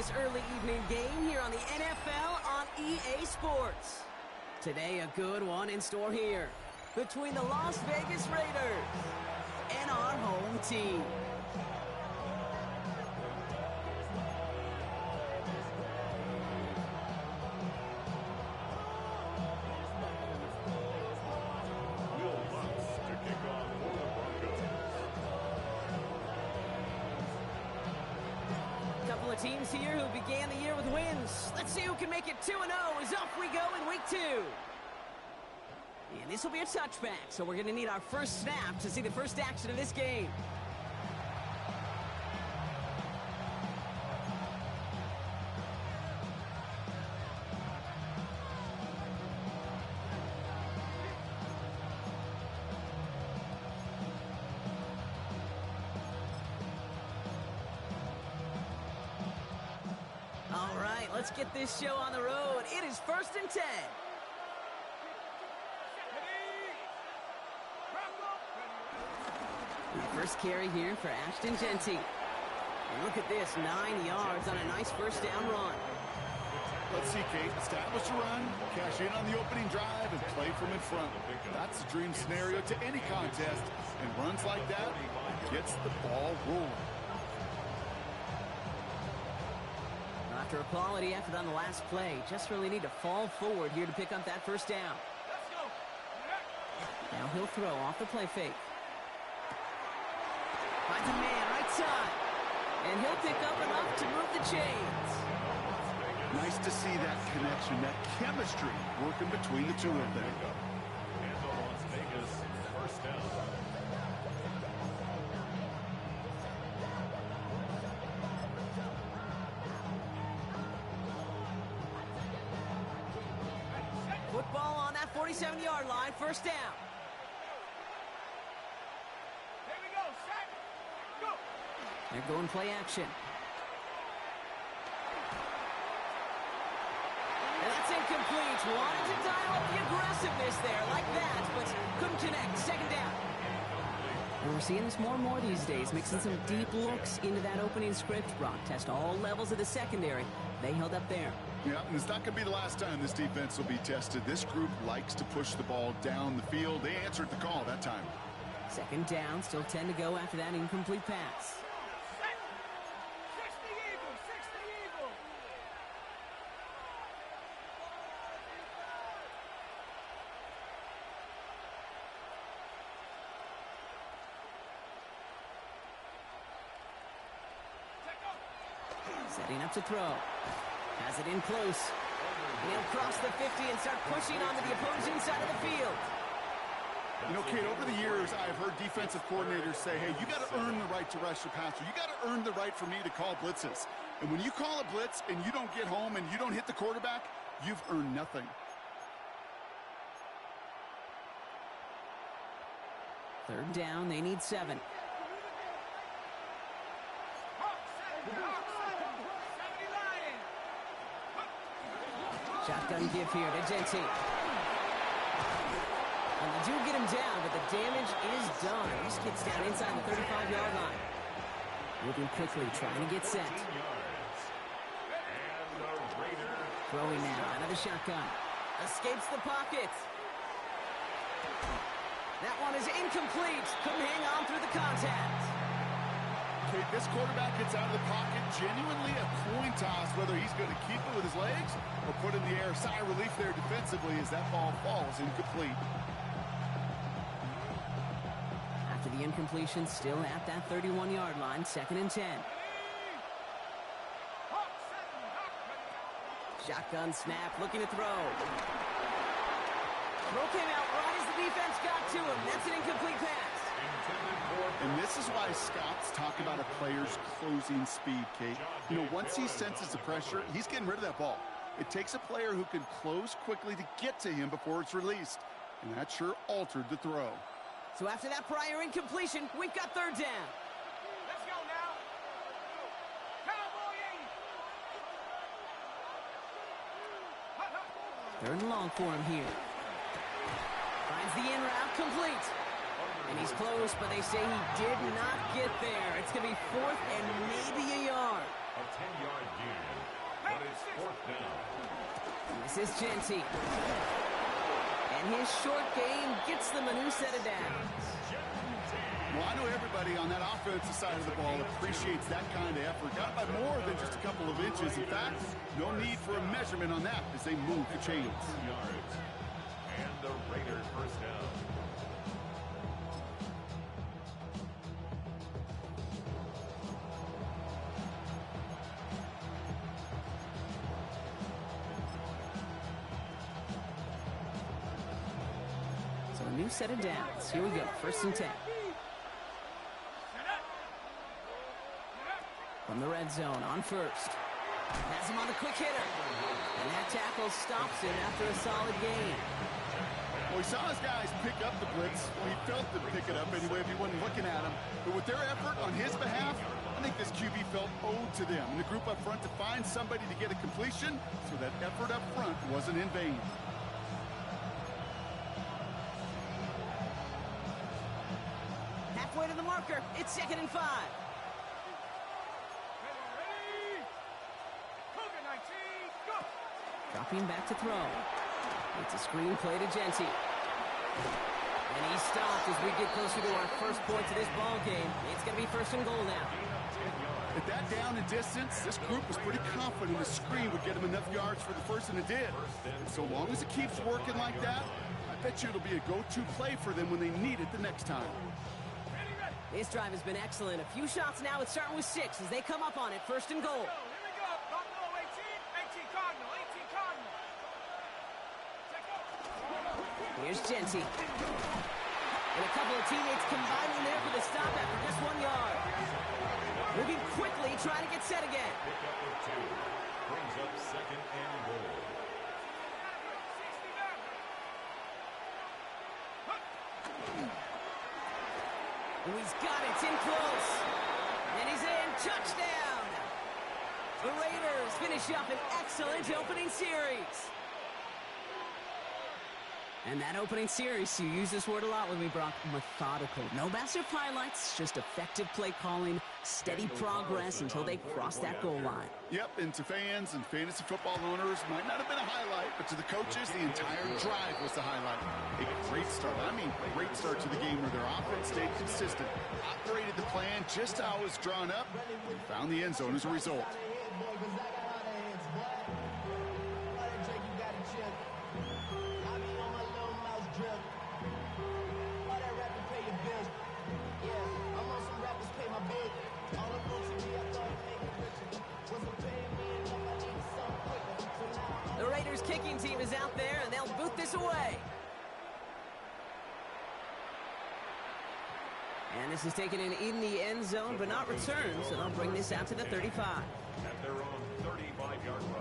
this early evening game here on the NFL on EA Sports. Today, a good one in store here between the Las Vegas Raiders and our home team. Teams here who began the year with wins. Let's see who can make it 2-0 as off we go in week 2. And this will be a touchback, so we're going to need our first snap to see the first action of this game. All right, let's get this show on the road. It is 1st and 10. The first carry here for Ashton Genty. And look at this, 9 yards on a nice first down run. Let's see, Kate. Establish a run, cash in on the opening drive, and play from in front. That's the dream scenario to any contest. And runs like that gets the ball rolling. After a quality effort on the last play, just really need to fall forward here to pick up that first down. Now he'll throw off the play fake. Finds a man, right side. And he'll pick up enough to move the chains. Nice to see that connection, that chemistry working between the two of them. And the Las Vegas first down. Football on that 47-yard line, first down. Here we go, set, go. They're going play action. And that's incomplete. Wanted to dial up the aggressiveness there like that, but couldn't connect. Second down. And we're seeing this more and more these days, mixing some deep looks into that opening script. Brock test all levels of the secondary. They held up there. Yeah, and it's not going to be the last time this defense will be tested. This group likes to push the ball down the field. They answered the call that time. Second down, still 10 to go after that incomplete pass. Set. 60 Eagle, 60 Eagle. Setting up to throw. Has it in close. And he'll cross the 50 and start pushing onto the opposing side of the field. You know, Kate, over the years, I've heard defensive coordinators say, hey, you got to earn the right to rush your passer. You got to earn the right for me to call blitzes. And when you call a blitz and you don't get home and you don't hit the quarterback, you've earned nothing. Third down, they need 7. Shotgun give here to Genty. And they do get him down, but the damage is done. This gets down inside the 35-yard line. Moving quickly, trying to get set. Throwing now out of the shotgun. Escapes the pocket. That one is incomplete. Couldn't hang on through the contact. Kate, this quarterback gets out of the pocket, genuinely a coin toss, whether he's going to keep it with his legs or put it in the air. Sigh of relief there defensively as that ball falls incomplete. After the incompletion, still at that 31-yard line, 2nd and 10. Shotgun snap, looking to throw. Throw came out right as the defense got to him. That's an incomplete pass. And this is why scouts talk about a player's closing speed, Kate. You know, once he senses the pressure, he's getting rid of that ball. It takes a player who can close quickly to get to him before it's released. And that sure altered the throw. So after that prior incompletion, we've got third down. Let's go now. Cowboy 80. Third and long for him here. Finds the in route complete. And he's close, but they say he did not get there. It's going to be 4th and maybe a yard. A 10-yard gain. This is Genty. And his short game gets them a new set of downs. Well, I know everybody on that offensive side of the ball appreciates that kind of effort. Got by more than just a couple of inches. In fact, no need for a measurement on that as they move the chains. Yards. And the Raiders first down. So a new set of downs. Here we go, 1st and 10. From the red zone on 1st. Has him on the quick hitter. And that tackle stops him after a solid gain. Well, he saw his guys pick up the blitz. Well, he felt them pick it up anyway if he wasn't looking at him. But with their effort on his behalf, I think this QB felt owed to them. And the group up front to find somebody to get a completion, so that effort up front wasn't in vain. Halfway to the marker. It's 2nd and 5. Dropping back to throw. It's a screen play to Genty. And he's stopped as we get closer to our first point of this ball game. It's going to be 1st and goal now. At that down and distance, this group was pretty confident the screen would get him enough yards for the first, and it did. And so long as it keeps working like that, I bet you it'll be a go-to play for them when they need it the next time. This drive has been excellent. A few shots now. It's starting with 6 as they come up on it. 1st and goal. Here's Genty. And a couple of teammates combining there for the stop after just 1 yard. Moving quickly, trying to get set again. Pick up with 2. Brings up 2nd and goal. Oh, he's got it. It's in close. And he's in. Touchdown. The Raiders finish up an excellent opening series. And that opening series, you use this word a lot with me, Brock, methodical. No massive highlights, just effective play calling, steady progress until they cross that goal line. Yep, and to fans and fantasy football owners, might not have been a highlight, but to the coaches, the entire drive was the highlight. A great start, great start to the game where their offense stayed consistent, operated the plan just how it was drawn up, and found the end zone as a result. The Raiders kicking team is out there, and they'll boot this away. And this is taken in the end zone, but not returned, so they'll bring this out to the 35. At their own 35-yard line.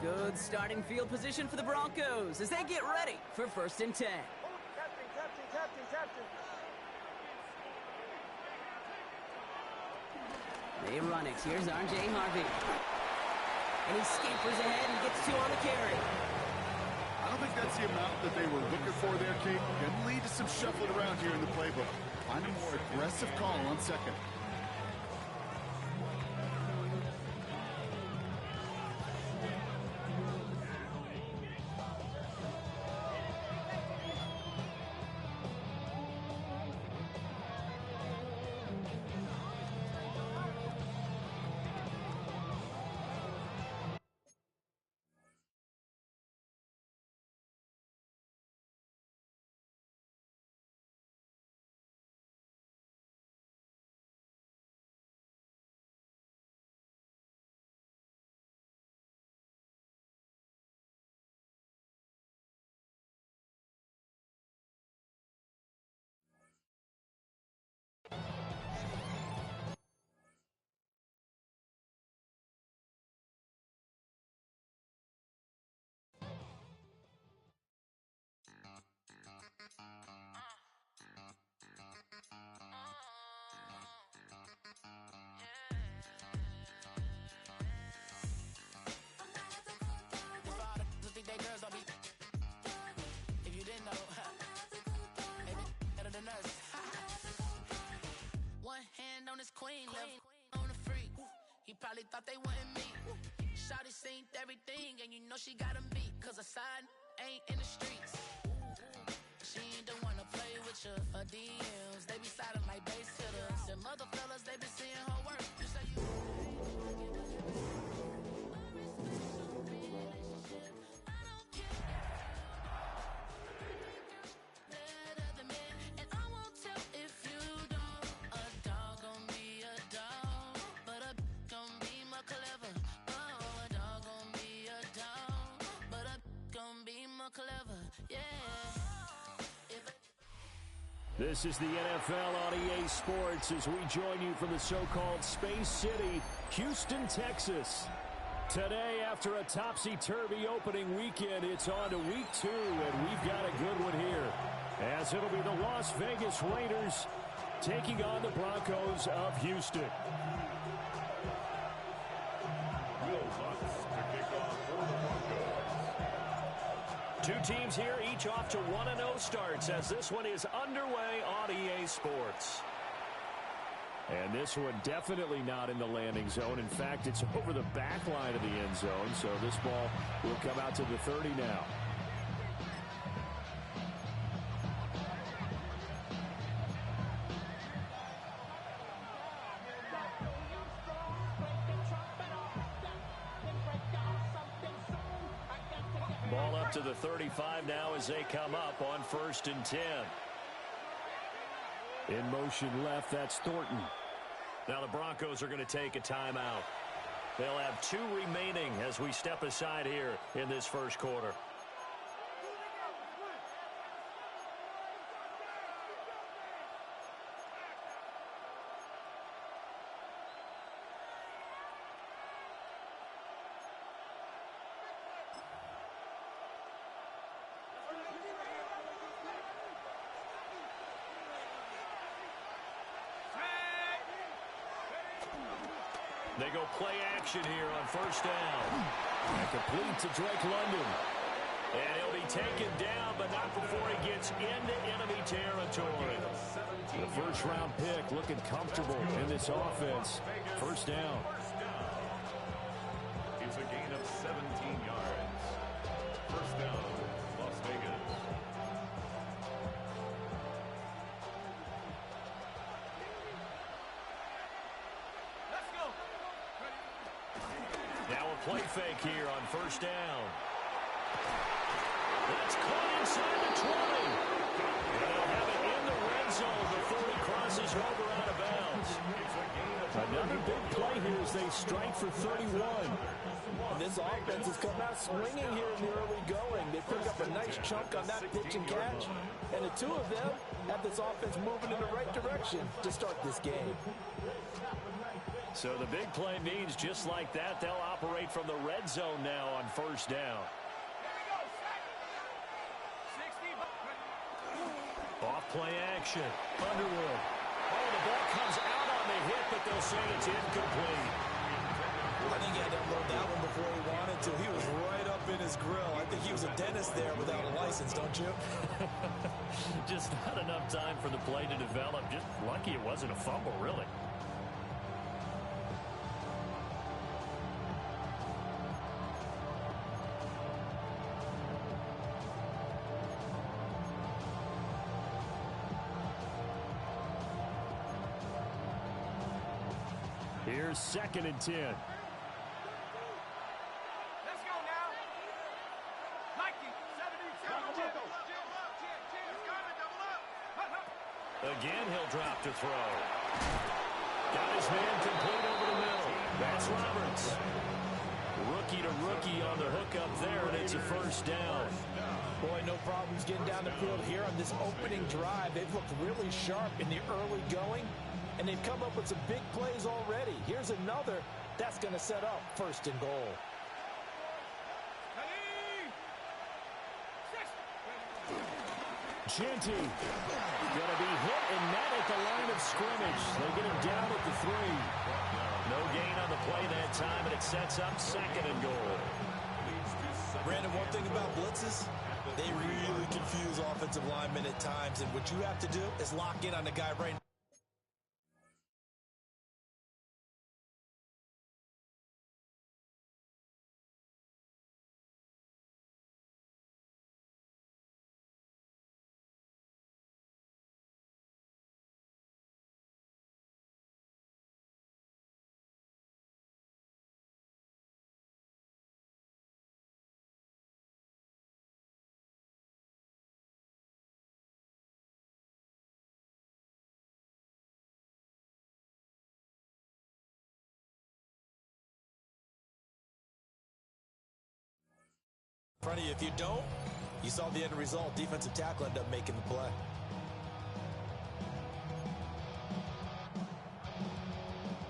Good starting field position for the Broncos as they get ready for 1st and 10. They run it. Here's R.J. Harvey. And he scampers ahead and gets 2 on the carry. I don't think that's the amount that they were looking for there, Kate. Can lead to some shuffling around here in the playbook. Find a more aggressive call on 2nd. One hand on his queen, left on the free. He probably thought they wouldn't meet. Shawty seen everything, and you know she got him beat. Cause a side ain't in the streets. She ain't the one to play with you. Her DMs, they be sliding like base hitters. And mother fellas, they been seeing her work. You say you... This is the NFL on EA Sports as we join you from the so-called Space City, Houston, Texas. Today, after a topsy-turvy opening weekend, it's on to week 2, and we've got a good one here. As it'll be the Las Vegas Raiders taking on the Broncos of Houston. Will Lutz to kick off for the Broncos. Two teams here, each off to 1-0 starts as this one is underway on EA Sports. And this one definitely not in the landing zone. In fact, it's over the back line of the end zone, so this ball will come out to the 30 now. Ball up to the 35 now as they come up on 1st and 10. In motion left, that's Thornton. Now the Broncos are going to take a timeout. They'll have 2 remaining as we step aside here in this first quarter. They go play action here on 1st down. And complete to Drake London. And he'll be taken down, but not before he gets into enemy territory. The first-round pick looking comfortable in this offense. 1st down. It's a gain of 17 yards. 1st down, Las Vegas. Now a play fake here on 1st down. That's caught inside the 20. And they'll have it in the red zone before he crosses over out of bounds. Another big play here as they strike for 31. And this offense has come out swinging here in the early going. They pick up a nice chunk on that pitch and catch. And the 2 of them have this offense moving in the right direction to start this game. So the big play means just like that, they'll operate from the red zone now on 1st down. Off play action. Underwood. Oh, the ball comes out on the hit, but they'll say it's incomplete. I think he had to unload that one before he wanted to. He was right up in his grill. I think he was a dentist there without a license, don't you? Just not enough time for the play to develop. Just lucky it wasn't a fumble, really. Here's 2nd and 10. Let's go now. Mikey, 77. Again, he'll drop to throw. Got his man complete over the middle. That's Roberts. Rookie to rookie on the hook up there, and it's a 1st down. Boy, no problems getting down the field here on this opening drive. They've looked really sharp in the early going, and they've come up with some big plays already. Here's another that's going to set up 1st and goal. Genty going to be hit and met at the line of scrimmage. They get him down at the 3. No gain on the play that time, and it sets up 2nd and goal. Brandon, one thing about blitzes, they really confuse offensive linemen at times, and what you have to do is lock in on the guy right now. In front of you. If you don't, you saw the end result. Defensive tackle ended up making the play.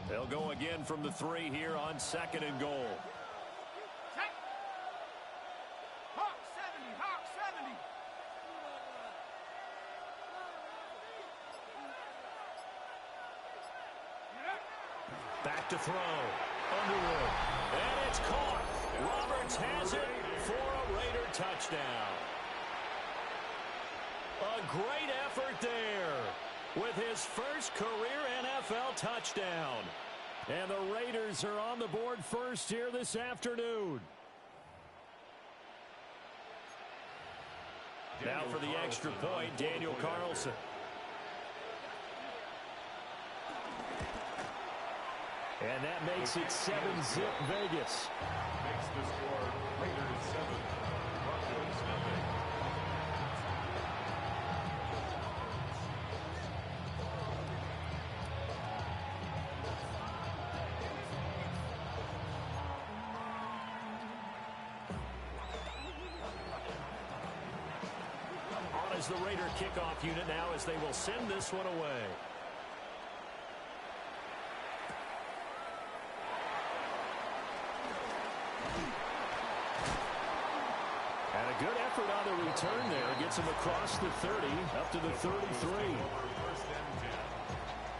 They'll go again from the 3 here on 2nd and goal. Take. Hawk 70, Hawk 70. Back to throw. Underwood. And it's caught. Roberts has it for a Raider touchdown. A great effort there with his first career NFL touchdown. And the Raiders are on the board first here this afternoon. Now for the extra point, Daniel Carlson. And that makes it 7-zip Vegas. Makes the score Raiders 7, Broncos nothing. On is the Raider kickoff unit now as they will send this one away. And a good effort on the return there. Gets him across the 30, up to the 33. First and 10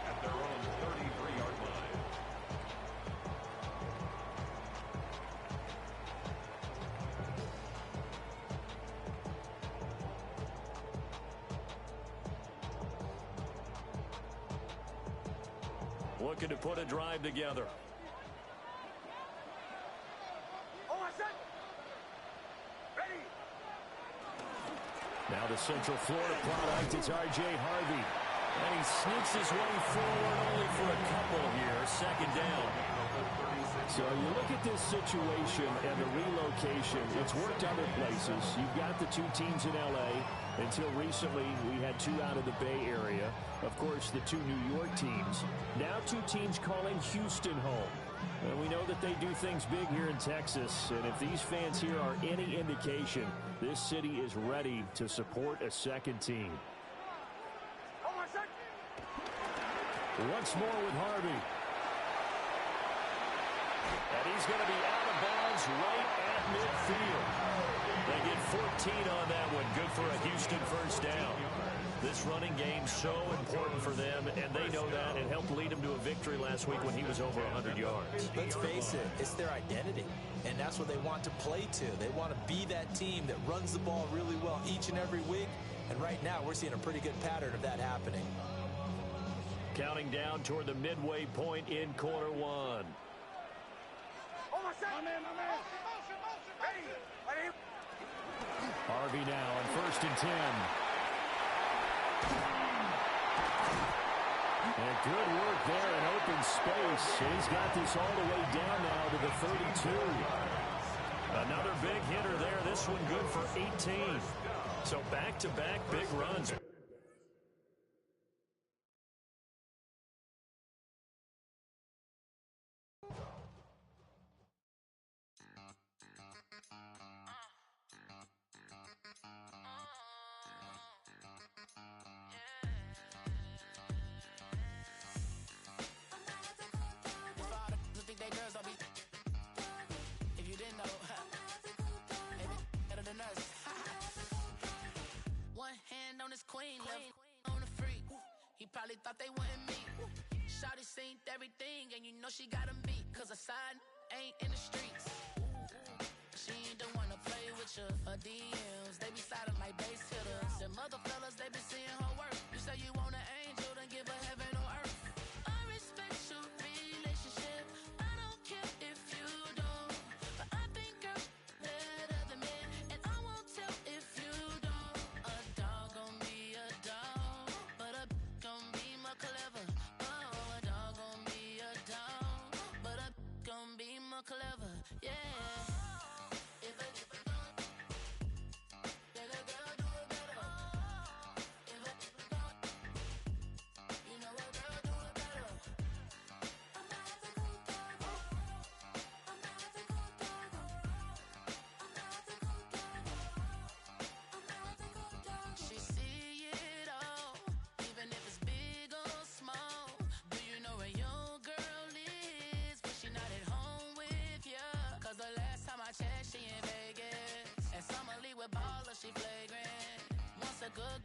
at their own 33-yard line. Looking to put a drive together. Now the Central Florida product, it's R.J. Harvey. And he sneaks his way forward only for a couple here. 2nd down. So you look at this situation and the relocation. It's worked other places. You've got the 2 teams in L.A. Until recently, we had 2 out of the Bay Area. Of course, the 2 New York teams. Now 2 teams calling Houston home. And we know that they do things big here in Texas. And if these fans here are any indication, this city is ready to support a second team. Once more with Harvey. And he's going to be out of bounds right at midfield. They get 14 on that one. Good for a Houston first down. This running game so important for them, and they know that. It helped lead them to a victory last week when he was over 100 yards. Let's face it, it's their identity, and that's what they want to play to. They want to be that team that runs the ball really well each and every week, and right now we're seeing a pretty good pattern of that happening. Counting down toward the midway point in quarter 1. Harvey now on 1st and 10. And good work there in open space. He's got this all the way down now to the 32. Another big hitter there. This one good for 18. So back-to-back big runs. Probably thought they wouldn't meet. Shawty seen everything, and you know she got 'em beat. Cause her side ain't in the streets. She ain't the one to play with you. Her DMs, they be silent like base hitters. Them other fellas, they be seeing her work. You say you want an angel, then give her heaven on earth. I respect your relationship. I don't care if you don't. But I think girls better than men. And I won't tell if you don't. A dog gon' be a dog. But a gon' be more clever. Oh, a dog gon' be a dog. But a gon' be more clever. Yeah. You know what? good girl.